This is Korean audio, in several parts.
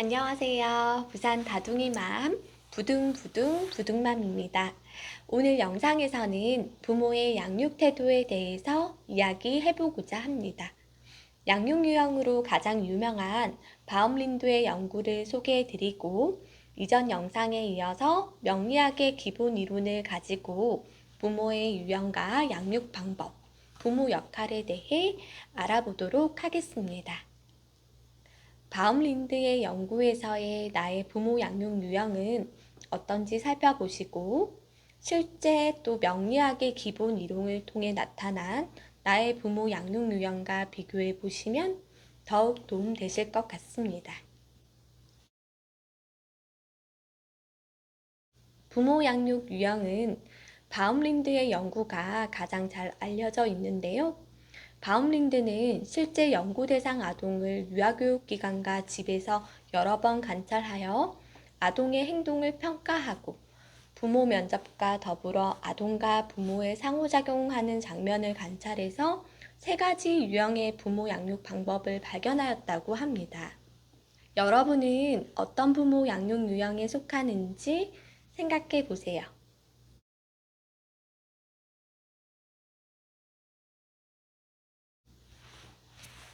안녕하세요. 부산 다둥이맘 부둥부둥 부둥맘입니다. 오늘 영상에서는 부모의 양육 태도에 대해서 이야기해보고자 합니다. 양육 유형으로 가장 유명한 바움린드의 연구를 소개해드리고 이전 영상에 이어서 명리학의 기본 이론을 가지고 부모의 유형과 양육 방법, 부모 역할에 대해 알아보도록 하겠습니다. 바움린드의 연구에서의 나의 부모 양육 유형은 어떤지 살펴보시고 실제 또 명리학의 기본 이론을 통해 나타난 나의 부모 양육 유형과 비교해 보시면 더욱 도움되실 것 같습니다. 부모 양육 유형은 바움린드의 연구가 가장 잘 알려져 있는데요. 바움린드는 실제 연구 대상 아동을 유아교육기관과 집에서 여러 번 관찰하여 아동의 행동을 평가하고 부모 면접과 더불어 아동과 부모의 상호작용하는 장면을 관찰해서 3가지 유형의 부모 양육 방법을 발견하였다고 합니다. 여러분은 어떤 부모 양육 유형에 속하는지 생각해 보세요.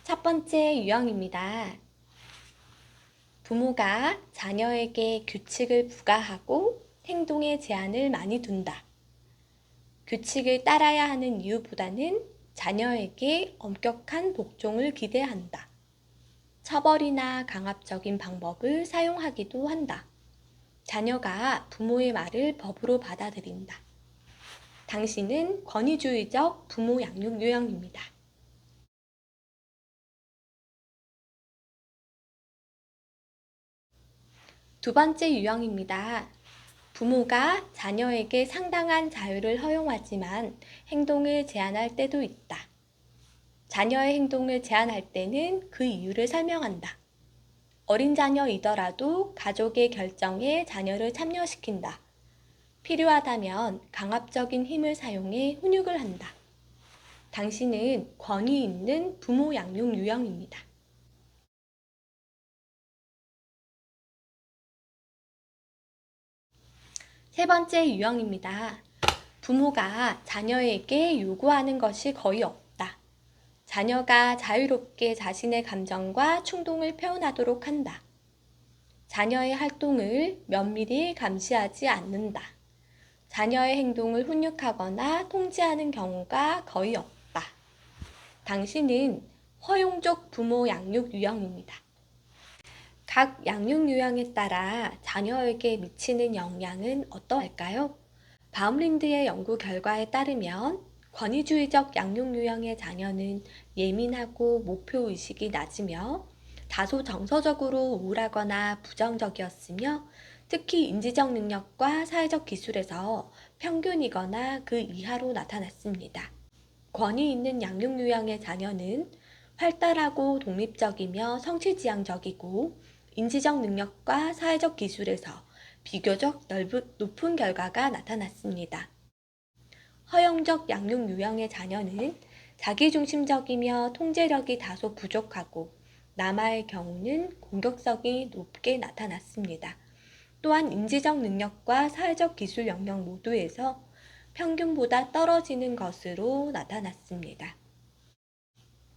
첫 번째 유형입니다. 부모가 자녀에게 규칙을 부과하고 행동에 제한을 많이 둔다. 규칙을 따라야 하는 이유보다는 자녀에게 엄격한 복종을 기대한다. 처벌이나 강압적인 방법을 사용하기도 한다. 자녀가 부모의 말을 법으로 받아들인다. 당신은 권위주의적 부모 양육 유형입니다. 두 번째 유형입니다. 부모가 자녀에게 상당한 자유를 허용하지만 행동을 제한할 때도 있다. 자녀의 행동을 제한할 때는 그 이유를 설명한다. 어린 자녀이더라도 가족의 결정에 자녀를 참여시킨다. 필요하다면 강압적인 힘을 사용해 훈육을 한다. 당신은 권위 있는 부모 양육 유형입니다. 세 번째 유형입니다. 부모가 자녀에게 요구하는 것이 거의 없다. 자녀가 자유롭게 자신의 감정과 충동을 표현하도록 한다. 자녀의 활동을 면밀히 감시하지 않는다. 자녀의 행동을 훈육하거나 통제하는 경우가 거의 없다. 당신은 허용적 부모 양육 유형입니다. 각 양육 유형에 따라 자녀에게 미치는 영향은 어떠할까요? 바움린드의 연구 결과에 따르면 권위주의적 양육 유형의 자녀는 예민하고 목표의식이 낮으며 다소 정서적으로 우울하거나 부정적이었으며 특히 인지적 능력과 사회적 기술에서 평균이거나 그 이하로 나타났습니다. 권위 있는 양육 유형의 자녀는 활달하고 독립적이며 성취지향적이고 인지적 능력과 사회적 기술에서 비교적 높은 결과가 나타났습니다. 허용적 양육 유형의 자녀는 자기중심적이며 통제력이 다소 부족하고 남아의 경우는 공격성이 높게 나타났습니다. 또한 인지적 능력과 사회적 기술 영역 모두에서 평균보다 떨어지는 것으로 나타났습니다.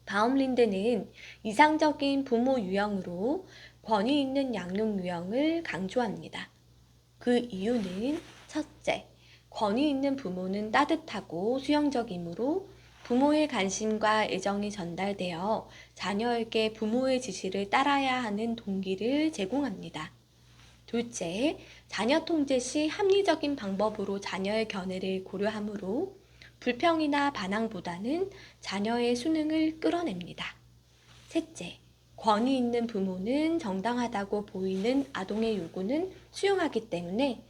바움린드는 이상적인 부모 유형으로 권위 있는 양육 유형을 강조합니다. 그 이유는 첫째, 권위 있는 부모는 따뜻하고 수용적이므로 부모의 관심과 애정이 전달되어 자녀에게 부모의 지시를 따라야 하는 동기를 제공합니다. 둘째, 자녀 통제 시 합리적인 방법으로 자녀의 견해를 고려하므로 불평이나 반항보다는 자녀의 수능을 끌어냅니다. 셋째, 권위 있는 부모는 정당하다고 보이는 아동의 요구는 수용하기 때문에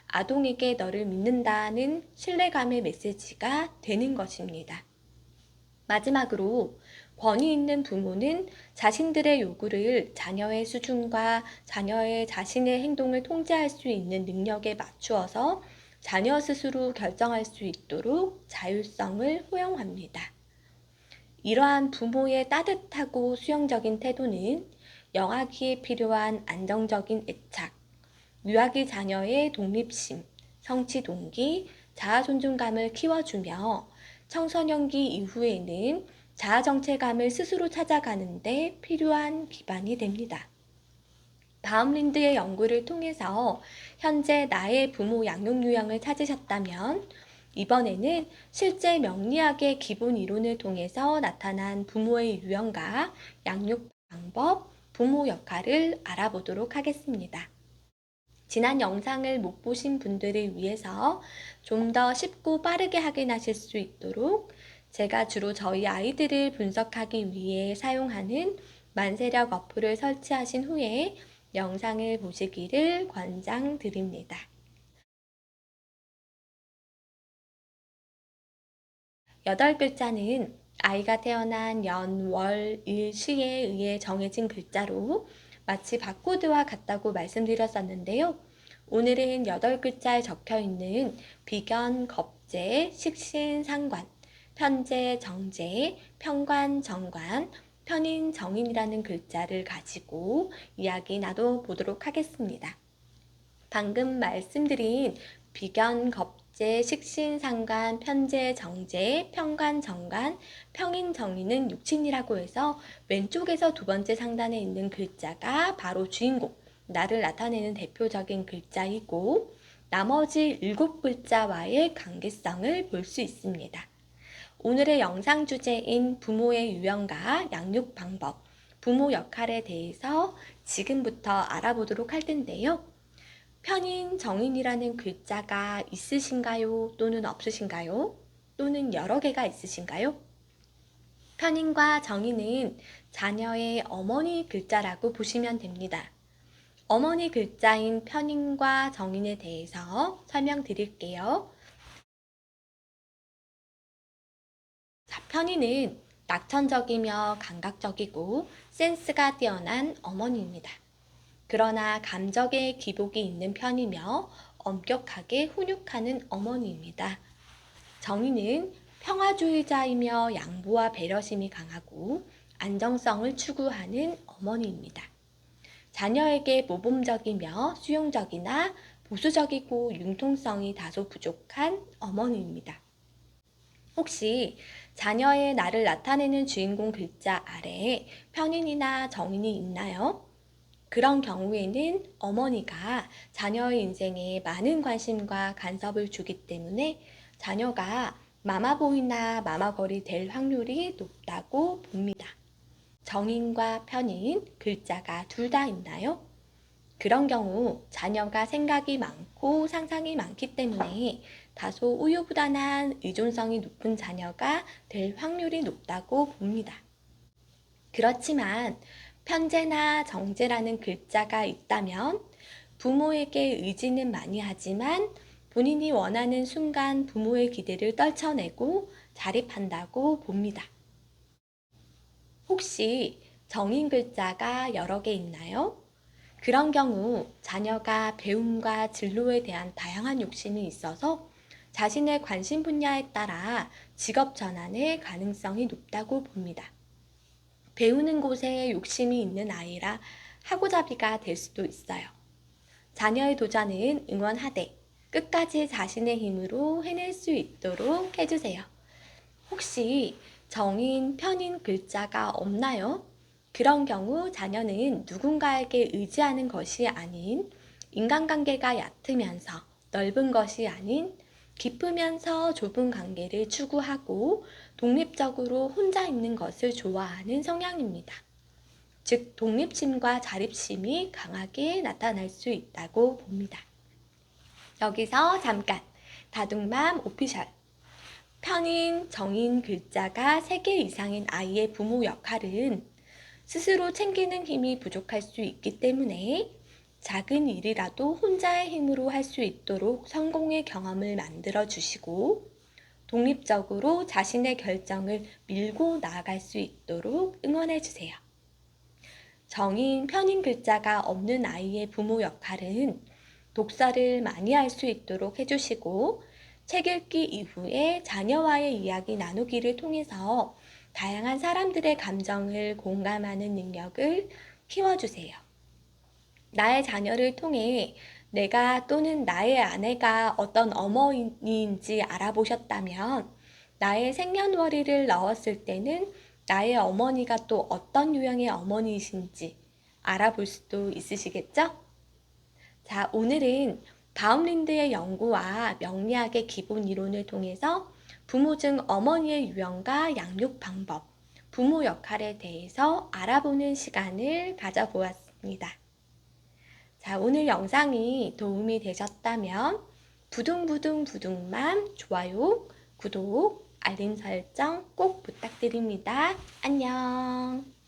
아동에게 너를 믿는다는 신뢰감의 메시지가 되는 것입니다. 마지막으로 권위 있는 부모는 자신들의 요구를 자녀의 수준과 자녀의 자신의 행동을 통제할 수 있는 능력에 맞추어서 자녀 스스로 결정할 수 있도록 자율성을 허용합니다. 이러한 부모의 따뜻하고 수용적인 태도는 영아기에 필요한 안정적인 애착, 유아기 자녀의 독립심, 성취 동기, 자아 존중감을 키워주며 청소년기 이후에는 자아 정체감을 스스로 찾아가는데 필요한 기반이 됩니다. 바움린드의 연구를 통해서 현재 나의 부모 양육 유형을 찾으셨다면 이번에는 실제 명리학의 기본 이론을 통해서 나타난 부모의 유형과 양육 방법, 부모 역할을 알아보도록 하겠습니다. 지난 영상을 못 보신 분들을 위해서 좀 더 쉽고 빠르게 확인하실 수 있도록 제가 주로 저희 아이들을 분석하기 위해 사용하는 만세력 어플을 설치하신 후에 영상을 보시기를 권장드립니다. 8글자는 아이가 태어난 연, 월, 일, 시에 의해 정해진 글자로 마치 바코드와 같다고 말씀드렸었는데요. 오늘은 8글자에 적혀 있는 비견, 겁재, 식신, 상관, 편재, 정재, 편관, 정관, 편인, 정인이라는 글자를 가지고 이야기 나눠보도록 하겠습니다. 방금 말씀드린 비견, 겁재, 식신, 상관, 편재, 정재, 편관, 정관, 평인, 정인은 육친이라고 해서 왼쪽에서 두 번째 상단에 있는 글자가 바로 주인공, 나를 나타내는 대표적인 글자이고 나머지 7글자와의 관계성을 볼 수 있습니다. 오늘의 영상 주제인 부모의 유형과 양육 방법, 부모 역할에 대해서 지금부터 알아보도록 할 텐데요. 편인, 정인이라는 글자가 있으신가요? 또는 없으신가요? 또는 여러 개가 있으신가요? 편인과 정인은 자녀의 어머니 글자라고 보시면 됩니다. 어머니 글자인 편인과 정인에 대해서 설명드릴게요. 자, 편인은 낙천적이며 감각적이고 센스가 뛰어난 어머니입니다. 그러나 감정의 기복이 있는 편이며 엄격하게 훈육하는 어머니입니다. 정인은 평화주의자이며 양보와 배려심이 강하고 안정성을 추구하는 어머니입니다. 자녀에게 모범적이며 수용적이나 보수적이고 융통성이 다소 부족한 어머니입니다. 혹시 자녀의 나를 나타내는 주인공 글자 아래에 편인이나 정인이 있나요? 그런 경우에는 어머니가 자녀의 인생에 많은 관심과 간섭을 주기 때문에 자녀가 마마보이나 마마걸이 될 확률이 높다고 봅니다. 정인과 편인, 글자가 둘 다 있나요? 그런 경우 자녀가 생각이 많고 상상이 많기 때문에 다소 우유부단한 의존성이 높은 자녀가 될 확률이 높다고 봅니다. 그렇지만 편재나 정재라는 글자가 있다면 부모에게 의지는 많이 하지만 본인이 원하는 순간 부모의 기대를 떨쳐내고 자립한다고 봅니다. 혹시 정인 글자가 여러 개 있나요? 그런 경우 자녀가 배움과 진로에 대한 다양한 욕심이 있어서 자신의 관심 분야에 따라 직업 전환의 가능성이 높다고 봅니다. 배우는 곳에 욕심이 있는 아이라 하고자비가 될 수도 있어요. 자녀의 도전은 응원하되 끝까지 자신의 힘으로 해낼 수 있도록 해주세요. 혹시 정인, 편인 글자가 없나요? 그런 경우 자녀는 누군가에게 의지하는 것이 아닌 인간관계가 얕으면서 넓은 것이 아닌 깊으면서 좁은 관계를 추구하고 독립적으로 혼자 있는 것을 좋아하는 성향입니다. 즉, 독립심과 자립심이 강하게 나타날 수 있다고 봅니다. 여기서 잠깐 다둥맘 오피셜 편인, 정인 글자가 3개 이상인 아이의 부모 역할은 스스로 챙기는 힘이 부족할 수 있기 때문에 작은 일이라도 혼자의 힘으로 할 수 있도록 성공의 경험을 만들어 주시고 독립적으로 자신의 결정을 밀고 나아갈 수 있도록 응원해 주세요. 정인, 편인 글자가 없는 아이의 부모 역할은 독서를 많이 할 수 있도록 해주시고 책 읽기 이후에 자녀와의 이야기 나누기를 통해서 다양한 사람들의 감정을 공감하는 능력을 키워주세요. 나의 자녀를 통해 내가 또는 나의 아내가 어떤 어머니인지 알아보셨다면 나의 생년월일을 넣었을 때는 나의 어머니가 또 어떤 유형의 어머니이신지 알아볼 수도 있으시겠죠? 자, 오늘은 바움린드의 연구와 명리학의 기본 이론을 통해서 부모 중 어머니의 유형과 양육 방법, 부모 역할에 대해서 알아보는 시간을 가져보았습니다. 자, 오늘 영상이 도움이 되셨다면 부둥부둥부둥맘 좋아요, 구독, 알림 설정 꼭 부탁드립니다. 안녕.